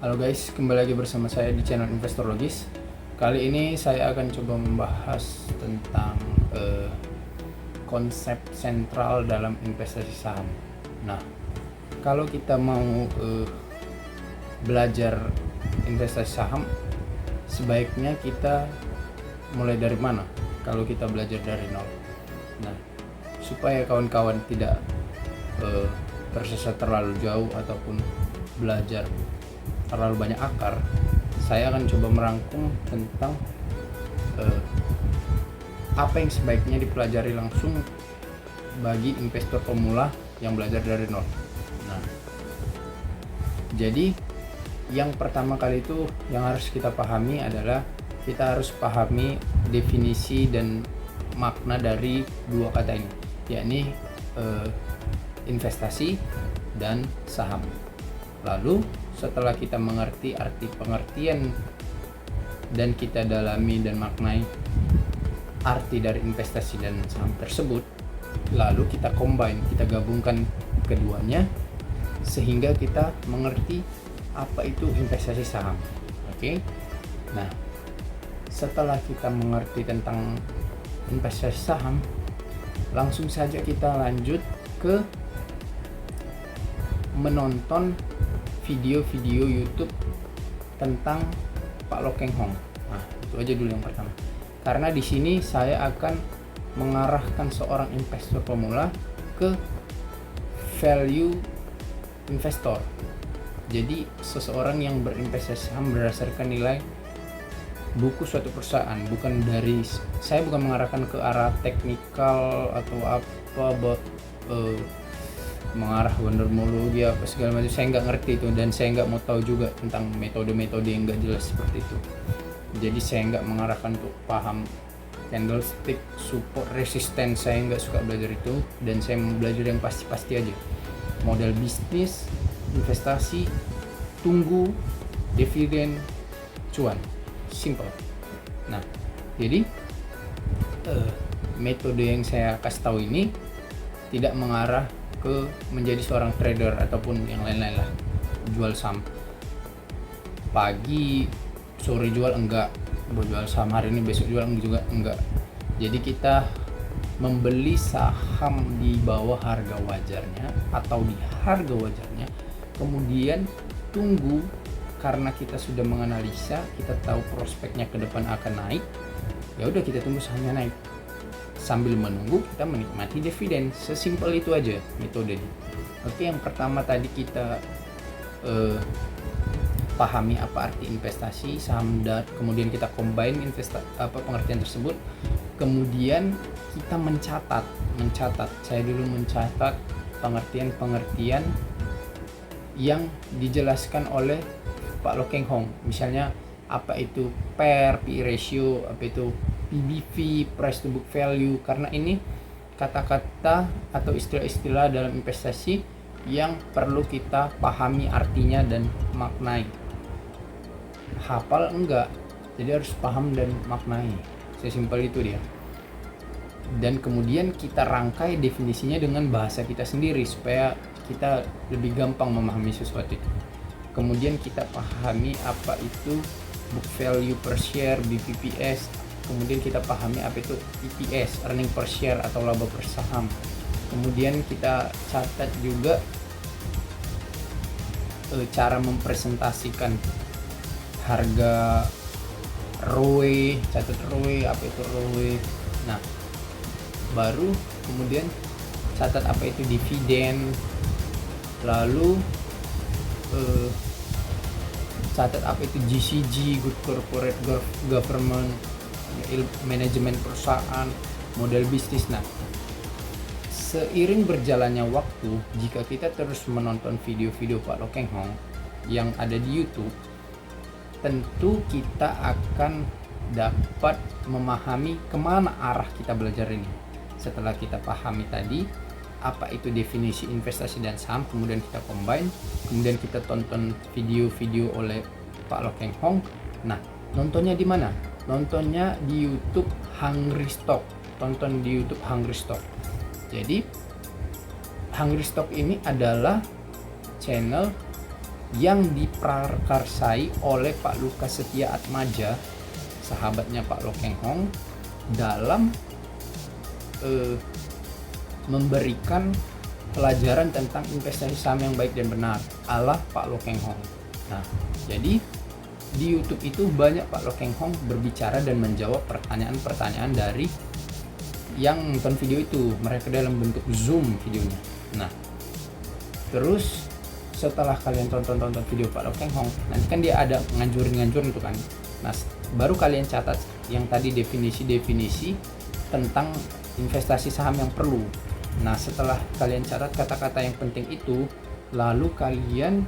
Halo guys, kembali lagi bersama saya di channel Investor Logis. Kali ini saya akan coba membahas tentang konsep sentral dalam investasi saham. Nah, kalau kita mau belajar investasi saham, sebaiknya kita mulai dari mana? Kalau kita belajar dari nol. Nah, supaya kawan-kawan tidak tersesat terlalu jauh ataupun belajar terlalu banyak akar, saya akan coba merangkum tentang apa yang sebaiknya dipelajari langsung bagi investor pemula yang belajar dari nol. Nah, jadi yang pertama kali itu yang harus kita pahami adalah kita harus pahami definisi dan makna dari dua kata ini, yakni investasi dan saham. Lalu setelah kita mengerti arti pengertian dan kita dalami dan maknai arti dari investasi dan saham tersebut, lalu kita combine, kita gabungkan keduanya sehingga kita mengerti apa itu investasi saham. Oke. Nah, setelah kita mengerti tentang investasi saham, langsung saja kita lanjut ke menonton video-video YouTube tentang Pak Lo Keng Hong. Nah, itu aja dulu yang pertama. Karena di sini saya akan mengarahkan seorang investor pemula ke value investor. Jadi seseorang yang berinvestasi saham berdasarkan nilai buku suatu perusahaan, bukan dari saya bukan mengarahkan ke arah teknikal atau apa mengarah wondermologi apa segala macam. Saya nggak ngerti itu dan saya nggak mau tahu juga tentang metode-metode yang nggak jelas seperti itu. Jadi saya nggak mengarahkan untuk paham candlestick, support, resistance. Saya nggak suka belajar itu dan saya mau belajar yang pasti-pasti aja. Model bisnis, investasi, tunggu, dividen, cuan, simple. Nah, jadi metode yang saya kasih tahu ini tidak mengarah ke menjadi seorang trader ataupun yang lain-lain lah, jual saham pagi sore jual, enggak, jual saham hari ini besok jual juga enggak. Jadi kita membeli saham di bawah harga wajarnya atau di harga wajarnya, kemudian tunggu karena kita sudah menganalisa, kita tahu prospeknya ke depan akan naik, ya udah kita tunggu sahamnya naik. Sambil menunggu kita menikmati dividen, sesimpel itu aja metodenya. Oke, yang pertama tadi kita pahami apa arti investasi saham dan kemudian kita combine pengertian tersebut. Kemudian kita mencatat. Saya dulu mencatat pengertian yang dijelaskan oleh Pak Lo Keng Hong. Misalnya apa itu PER, PE ratio, apa itu PBV, price to book value, karena ini kata-kata atau istilah-istilah dalam investasi yang perlu kita pahami artinya dan maknai. Hafal enggak, jadi harus paham dan maknai. Sesimpel itu dia. Dan kemudian kita rangkai definisinya dengan bahasa kita sendiri supaya kita lebih gampang memahami sesuatu itu. Kemudian kita pahami apa itu book value per share, BPPS. Kemudian kita pahami apa itu EPS, earning per share atau laba per saham. Kemudian kita catat juga cara mempresentasikan harga ROE, catat ROE, apa itu ROE. Nah, baru kemudian catat apa itu dividen. Lalu catat apa itu GCG, Good Corporate Government, manajemen perusahaan, model bisnis. Nah, seiring berjalannya waktu, jika kita terus menonton video-video Pak Lo Keng Hong yang ada di YouTube, tentu kita akan dapat memahami kemana arah kita belajar ini. Setelah kita pahami tadi apa itu definisi investasi dan saham, kemudian kita combine, kemudian kita tonton video-video oleh Pak Lo Keng Hong. Nah, nontonnya di mana? Nontonnya di YouTube Hungry Stock. Tonton di YouTube Hungry Stock. Jadi Hungry Stock ini adalah channel yang diprakarsai oleh Pak Lukas Setia Atmaja, sahabatnya Pak Lo Keng Hong, dalam memberikan pelajaran tentang investasi saham yang baik dan benar ala Pak Lo Keng Hong. Nah, jadi di YouTube itu banyak Pak Lo Keng Hong berbicara dan menjawab pertanyaan-pertanyaan dari yang nonton video itu, mereka dalam bentuk Zoom videonya. Nah, terus setelah kalian tonton video Pak Lo Keng Hong, nanti kan dia ada nganjurin itu kan. Nah, baru kalian catat yang tadi definisi tentang investasi saham yang perlu. Nah, setelah kalian catat kata-kata yang penting itu, lalu kalian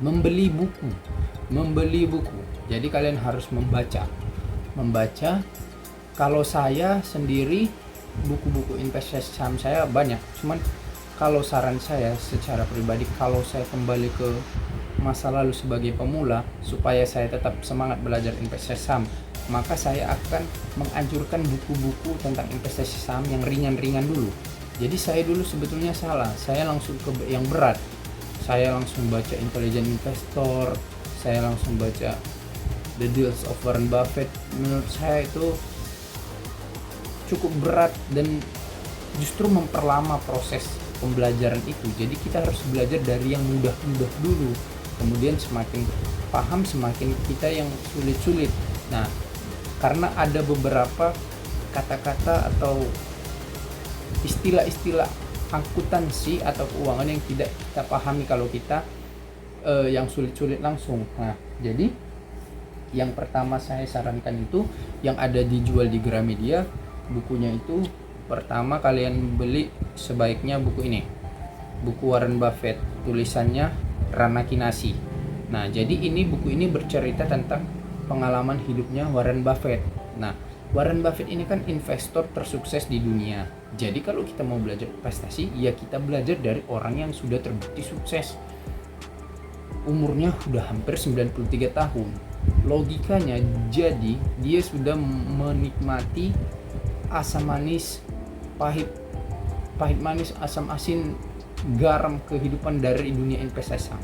membeli buku. Jadi kalian harus membaca. Kalau saya sendiri, buku-buku investasi saham saya banyak, cuman kalau saran saya secara pribadi, kalau saya kembali ke masa lalu sebagai pemula supaya saya tetap semangat belajar investasi saham, maka saya akan menganjurkan buku-buku tentang investasi saham yang ringan-ringan dulu. Jadi saya dulu sebetulnya salah, saya langsung ke yang berat. Saya langsung baca Intelligent Investor, saya langsung baca The Deals of Warren Buffett. Menurut saya itu cukup berat dan justru memperlama proses pembelajaran itu. Jadi kita harus belajar dari yang mudah-mudah dulu, kemudian semakin paham semakin kita yang sulit-sulit. Nah, karena ada beberapa kata-kata atau istilah-istilah akuntansi atau keuangan yang tidak kita pahami kalau kita yang sulit-sulit langsung. Nah, jadi yang pertama saya sarankan itu yang ada dijual di Gramedia, bukunya itu pertama kalian beli sebaiknya buku ini, buku Warren Buffett, tulisannya Rana Kinasi. Nah, jadi buku ini bercerita tentang pengalaman hidupnya Warren Buffett. Nah, Warren Buffett ini kan investor tersukses di dunia. Jadi kalau kita mau belajar investasi, ya kita belajar dari orang yang sudah terbukti sukses. Umurnya sudah hampir 93 tahun. Logikanya jadi dia sudah menikmati asam manis, pahit manis, asam asin, garam kehidupan dari dunia investasi saham.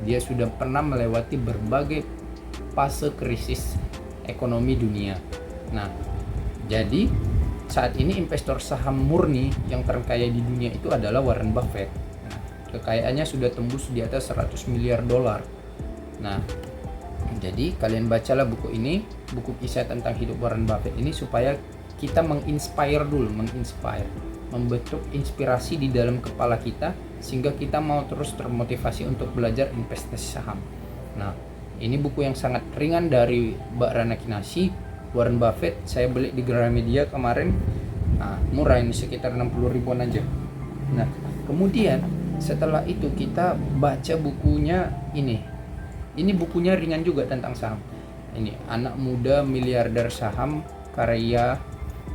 Dia sudah pernah melewati berbagai fase krisis ekonomi dunia. Nah, jadi saat ini investor saham murni yang terkaya di dunia itu adalah Warren Buffett. Nah, kekayaannya sudah tembus di atas 100 miliar dolar. Nah, jadi kalian bacalah buku ini, buku kisah tentang hidup Warren Buffett ini, supaya kita menginspire, membentuk inspirasi di dalam kepala kita sehingga kita mau terus termotivasi untuk belajar investasi saham. Nah, ini buku yang sangat ringan dari Mbak Rana Kinasi, Warren Buffett. Saya beli di Gramedia kemarin. Nah, murah ini, sekitar 60 ribuan aja. Nah, kemudian setelah itu kita baca bukunya ini. Ini bukunya ringan juga tentang saham. Ini Anak Muda Miliarder Saham, karya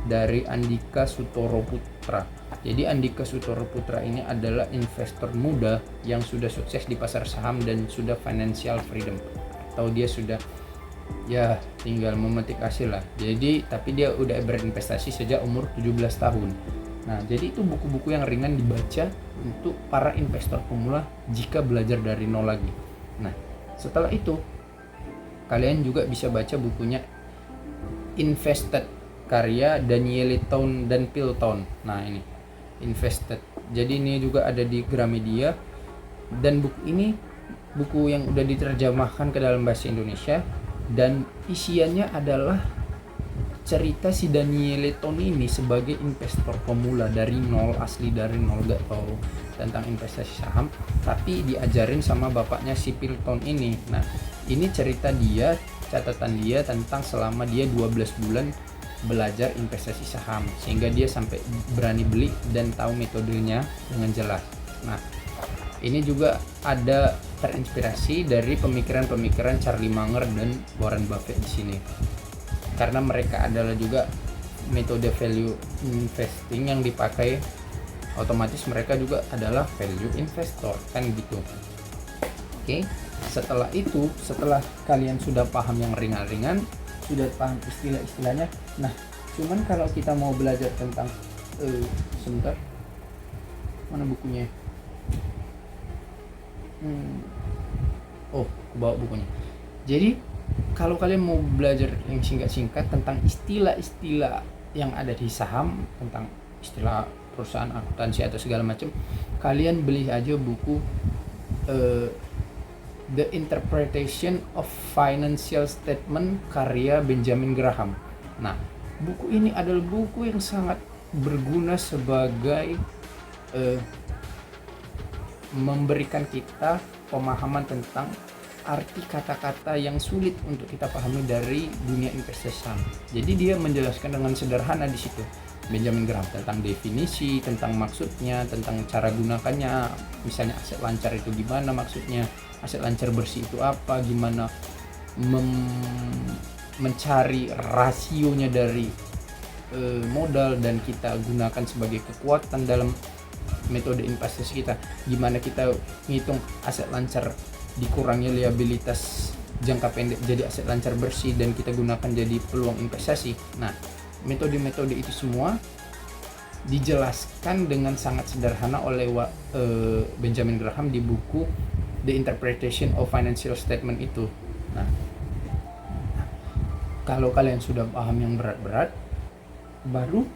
dari Andika Sutoro Putra. Jadi Andika Sutoro Putra ini adalah investor muda yang sudah sukses di pasar saham dan sudah financial freedom, atau dia sudah ya tinggal memetik hasil lah. Jadi tapi dia udah berinvestasi sejak umur 17 tahun. Nah, jadi itu buku-buku yang ringan dibaca untuk para investor pemula jika belajar dari nol lagi. Nah, setelah itu kalian juga bisa baca bukunya Invested, karya Danielle Town dan Phil Town. Nah, ini Invested. Jadi ini juga ada di Gramedia, dan buku ini buku yang udah diterjemahkan ke dalam bahasa Indonesia, dan isiannya adalah cerita si Danielle Town ini sebagai investor pemula dari nol, asli dari nol, gak tahu tentang investasi saham, tapi diajarin sama bapaknya si Phil Town ini. Nah, ini cerita dia, catatan dia tentang selama dia 12 bulan belajar investasi saham sehingga dia sampai berani beli dan tahu metodenya dengan jelas. Nah, ini juga ada terinspirasi dari pemikiran-pemikiran Charlie Munger dan Warren Buffett di sini. Karena mereka adalah juga metode value investing yang dipakai, otomatis mereka juga adalah value investor, kan gitu. Oke, setelah itu, setelah kalian sudah paham yang ringan-ringan, sudah paham istilah-istilahnya. Nah, cuman kalau kita mau belajar tentang sebentar, mana bukunya? Oh, aku bawa bukunya. Jadi kalau kalian mau belajar yang singkat-singkat tentang istilah-istilah yang ada di saham, tentang istilah perusahaan, akuntansi atau segala macam, kalian beli aja buku The Interpretation of Financial Statement karya Benjamin Graham. Nah, buku ini adalah buku yang sangat berguna sebagai memberikan kita pemahaman tentang arti kata-kata yang sulit untuk kita pahami dari dunia investasi saham. Jadi dia menjelaskan dengan sederhana di situ, Benjamin Graham, tentang definisi, tentang maksudnya, tentang cara gunakannya. Misalnya aset lancar itu gimana maksudnya, aset lancar bersih itu apa, gimana mencari rasionya dari modal dan kita gunakan sebagai kekuatan dalam metode investasi kita, gimana kita ngitung aset lancar dikurangi liabilitas jangka pendek jadi aset lancar bersih dan kita gunakan jadi peluang investasi. Nah, metode-metode itu semua dijelaskan dengan sangat sederhana oleh Benjamin Graham di buku The Interpretation of Financial Statement itu. Nah, kalau kalian sudah paham yang berat-berat, baru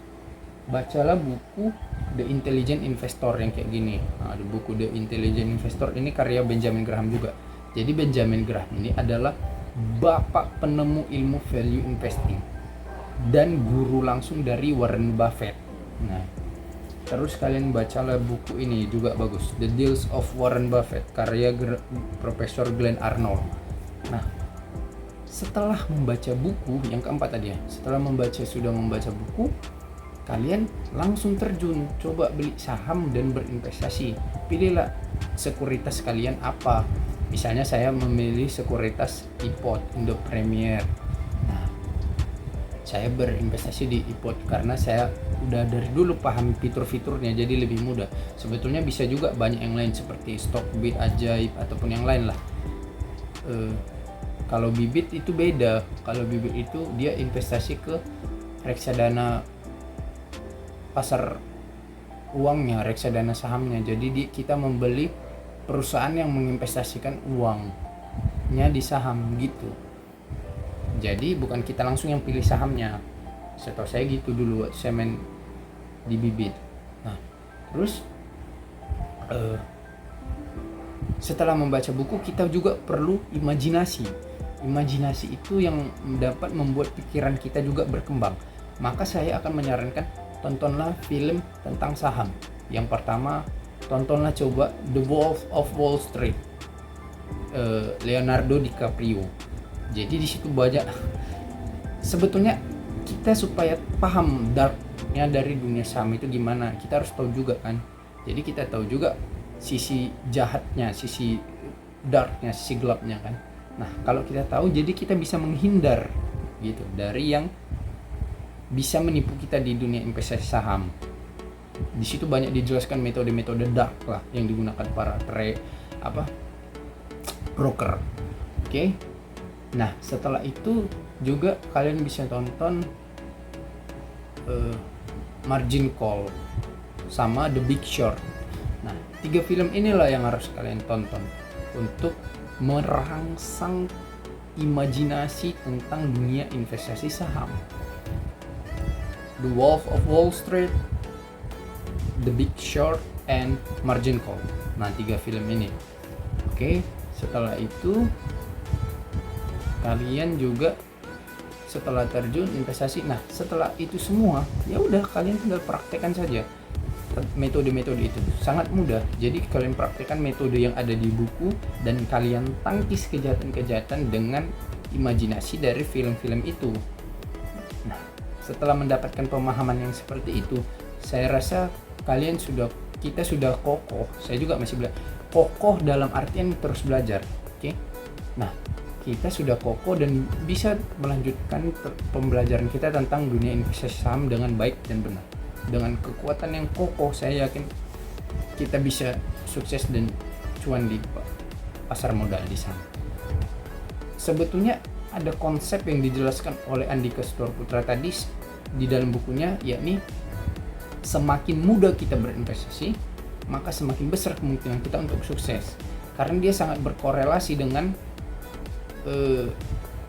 bacalah buku The Intelligent Investor yang kayak gini. Nah, di buku The Intelligent Investor ini karya Benjamin Graham juga. Jadi Benjamin Graham ini adalah bapak penemu ilmu value investing dan guru langsung dari Warren Buffett. Nah, terus kalian bacalah buku ini juga bagus, The Deals of Warren Buffett karya Profesor Glenn Arnold. Nah, setelah membaca buku yang keempat tadi ya, sudah membaca buku, kalian langsung terjun, coba beli saham dan berinvestasi. Pilihlah sekuritas kalian apa. Misalnya saya memilih sekuritas iPod Indo Premier. Nah, saya berinvestasi di iPod karena saya udah dari dulu paham fitur-fiturnya, jadi lebih mudah. Sebetulnya bisa juga banyak yang lain seperti Stockbit, Ajaib ataupun yang lain lah. Kalau Bibit itu beda. Kalau Bibit itu dia investasi ke reksadana pasar uangnya, reksadana sahamnya. Jadi kita membeli perusahaan yang menginvestasikan uangnya di saham gitu. Jadi bukan kita langsung yang pilih sahamnya. Setahu saya gitu dulu waktu saya main di Bibit. Nah, terus setelah membaca buku kita juga perlu imajinasi. Imajinasi itu yang dapat membuat pikiran kita juga berkembang. Maka saya akan menyarankan tontonlah film tentang saham. Yang pertama, tontonlah coba The Wolf of Wall Street, Leonardo DiCaprio. Jadi di situ banyak, sebetulnya kita supaya paham darknya dari dunia saham itu gimana, kita harus tahu juga kan. Jadi kita tahu juga sisi jahatnya, sisi darknya, sisi gelapnya kan. Nah, kalau kita tahu, jadi kita bisa menghindar gitu dari yang bisa menipu kita di dunia investasi saham. Di situ banyak dijelaskan metode-metode dark lah yang digunakan para broker. Oke. Nah, setelah itu juga kalian bisa tonton Margin Call sama The Big Short. Nah, 3 film inilah yang harus kalian tonton untuk merangsang imajinasi tentang dunia investasi saham. The Wolf of Wall Street, The Big Short, and Margin Call. Nah, 3 film ini. Oke, setelah itu kalian juga setelah terjun investasi. Nah, setelah itu semua, ya udah kalian tinggal praktekkan saja metode-metode itu. Sangat mudah. Jadi kalian praktekkan metode yang ada di buku dan kalian tangkis kejahatan-kejahatan dengan imajinasi dari film-film itu. Nah, setelah mendapatkan pemahaman yang seperti itu, saya rasa kita sudah kokoh. Saya juga masih belajar. Kokoh dalam artian terus belajar. Oke. Nah, kita sudah kokoh dan bisa melanjutkan pembelajaran kita tentang dunia investasi saham dengan baik dan benar. Dengan kekuatan yang kokoh, saya yakin kita bisa sukses dan cuan di pasar modal di saham. Sebetulnya ada konsep yang dijelaskan oleh Andika Sutorputra tadi di dalam bukunya, yakni semakin mudah kita berinvestasi, maka semakin besar kemungkinan kita untuk sukses. karena dia sangat berkorelasi dengan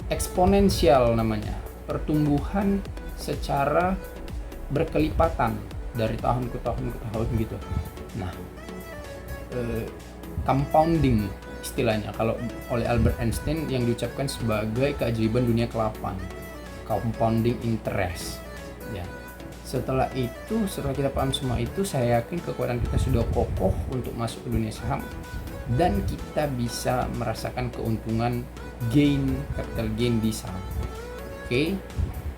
eksponensial namanya, pertumbuhan secara berkelipatan dari tahun ke tahun gitu. Nah, compounding istilahnya kalau oleh Albert Einstein yang diucapkan sebagai keajaiban dunia ke-8, compounding interest ya. Setelah kita paham semua itu, saya yakin kekuatan kita sudah kokoh untuk masuk ke dunia saham dan kita bisa merasakan keuntungan capital gain di saham. Oke.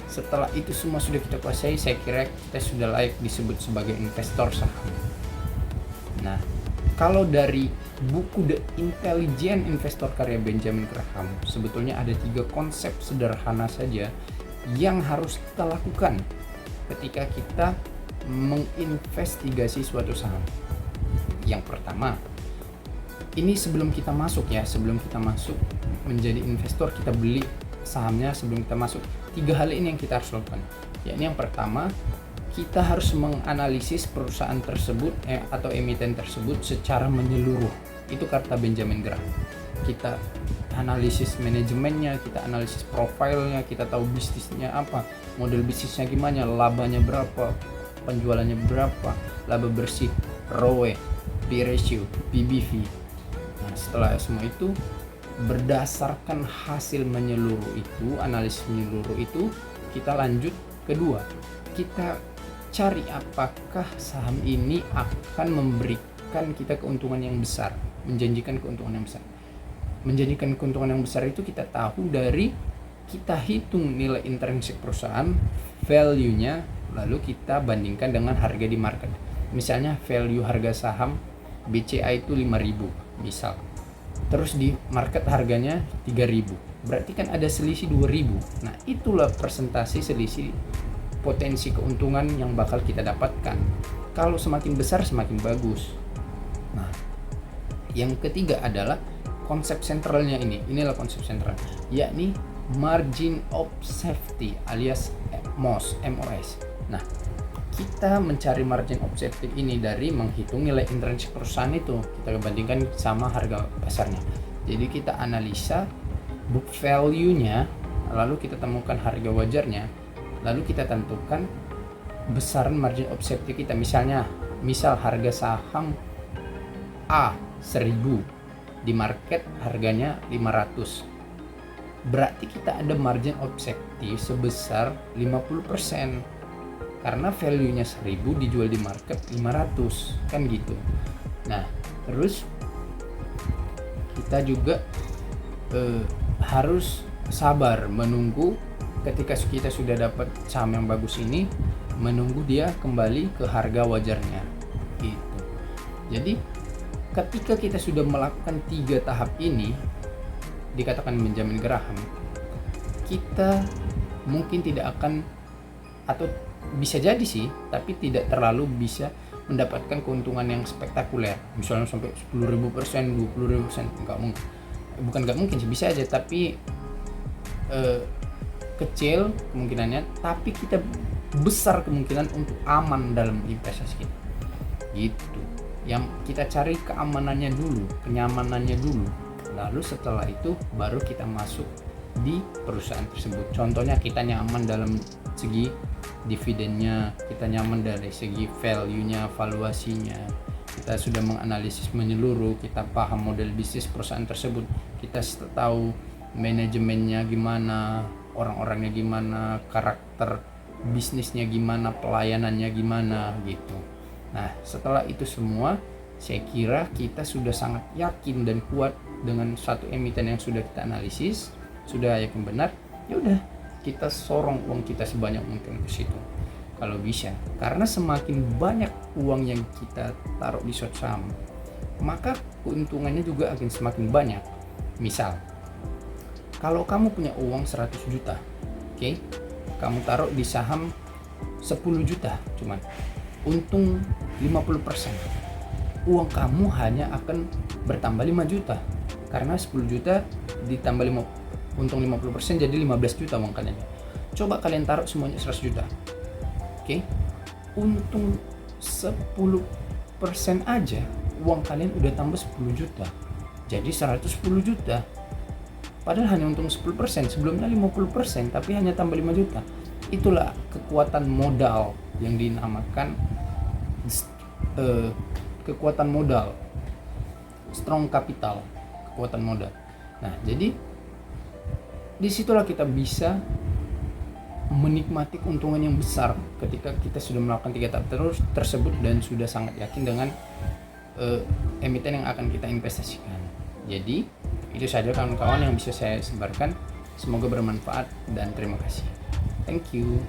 Setelah itu semua sudah kita kuasai, saya kira kita sudah layak disebut sebagai investor saham. Nah, kalau dari buku The Intelligent Investor karya Benjamin Graham, sebetulnya ada 3 konsep sederhana saja yang harus kita lakukan ketika kita menginvestigasi suatu saham. Yang pertama, ini sebelum kita masuk menjadi investor, kita beli sahamnya sebelum kita masuk. 3 hal ini yang kita harus lakukan. Yakni yang pertama, kita harus menganalisis perusahaan tersebut atau emiten tersebut secara menyeluruh. Itu kata Benjamin Graham. Kita analisis manajemennya, kita analisis profilnya, kita tahu bisnisnya apa, model bisnisnya gimana, labanya berapa, penjualannya berapa, laba bersih, ROE, P ratio, PBV. Nah, setelah semua itu, berdasarkan hasil menyeluruh itu, analisis menyeluruh itu, kita lanjut kedua, kita cari apakah saham ini akan memberikan kita keuntungan yang besar, menjanjikan keuntungan yang besar. Menjanjikan keuntungan yang besar itu kita tahu dari kita hitung nilai intrinsik perusahaan, value-nya, lalu kita bandingkan dengan harga di market. Misalnya value harga saham BCA itu 5.000 misal. Terus di market harganya 3.000, berarti kan ada selisih 2.000. Nah, itulah presentasi selisih potensi keuntungan yang bakal kita dapatkan. Kalau semakin besar semakin bagus. Nah, yang ketiga adalah konsep sentralnya inilah konsep sentral, yakni margin of safety alias MOS. Nah, kita mencari margin of safety ini dari menghitung nilai intrinsik perusahaan itu, kita bandingkan sama harga pasarnya. Jadi kita analisa book value-nya, lalu kita temukan harga wajarnya, lalu kita tentukan besaran margin of safety kita. Misal harga saham A 1.000, di market harganya 500. Berarti kita ada margin of safety sebesar 50%. Karena value-nya 1.000 dijual di market 500, kan gitu. Nah, terus kita juga harus sabar menunggu ketika kita sudah dapat saham yang bagus ini, menunggu dia kembali ke harga wajarnya gitu. Jadi ketika kita sudah melakukan 3 tahap ini, dikatakan Benjamin Graham, kita mungkin tidak akan, atau bisa jadi sih, tapi tidak terlalu bisa mendapatkan keuntungan yang spektakuler, misalnya sampai 10.000%, 20.000%, nggak mungkin sih, bisa aja, tapi kecil kemungkinannya, tapi kita besar kemungkinan untuk aman dalam investasi kita gitu. Yang kita cari keamanannya dulu, kenyamanannya dulu, lalu setelah itu baru kita masuk di perusahaan tersebut. Contohnya kita nyaman dalam segi dividennya, kita nyaman dari segi value-nya, valuasinya, kita sudah menganalisis menyeluruh, kita paham model bisnis perusahaan tersebut, kita tahu manajemennya gimana, orang-orangnya gimana, karakter bisnisnya gimana, pelayanannya gimana gitu. Nah, setelah itu semua, saya kira kita sudah sangat yakin dan kuat dengan satu emiten yang sudah kita analisis, sudah yakin benar, ya udah kita sorong uang kita sebanyak mungkin ke situ kalau bisa. Karena semakin banyak uang yang kita taruh di suatu saham, maka keuntungannya juga akan semakin banyak. Misal, kalau kamu punya uang 100 juta, oke, kamu taruh di saham 10 juta cuman, untung 50%, uang kamu hanya akan bertambah 5 juta. Karena 10 juta ditambah untung 50% jadi 15 juta uang kalian. Coba kalian taruh semuanya 100 juta. Oke. Untung 10% aja uang kalian udah tambah 10 juta. jadi 110 juta. Padahal hanya untung 10%, sebelumnya 50%, tapi hanya tambah 5 juta. Itulah kekuatan modal yang dinamakan kekuatan modal, strong capital, kekuatan modal. Nah, jadi disitulah kita bisa menikmati keuntungan yang besar ketika kita sudah melakukan 3 tahap tersebut dan sudah sangat yakin dengan emiten yang akan kita investasikan. Jadi itu saja kawan-kawan yang bisa saya sebarkan. Semoga bermanfaat dan terima kasih. Thank you.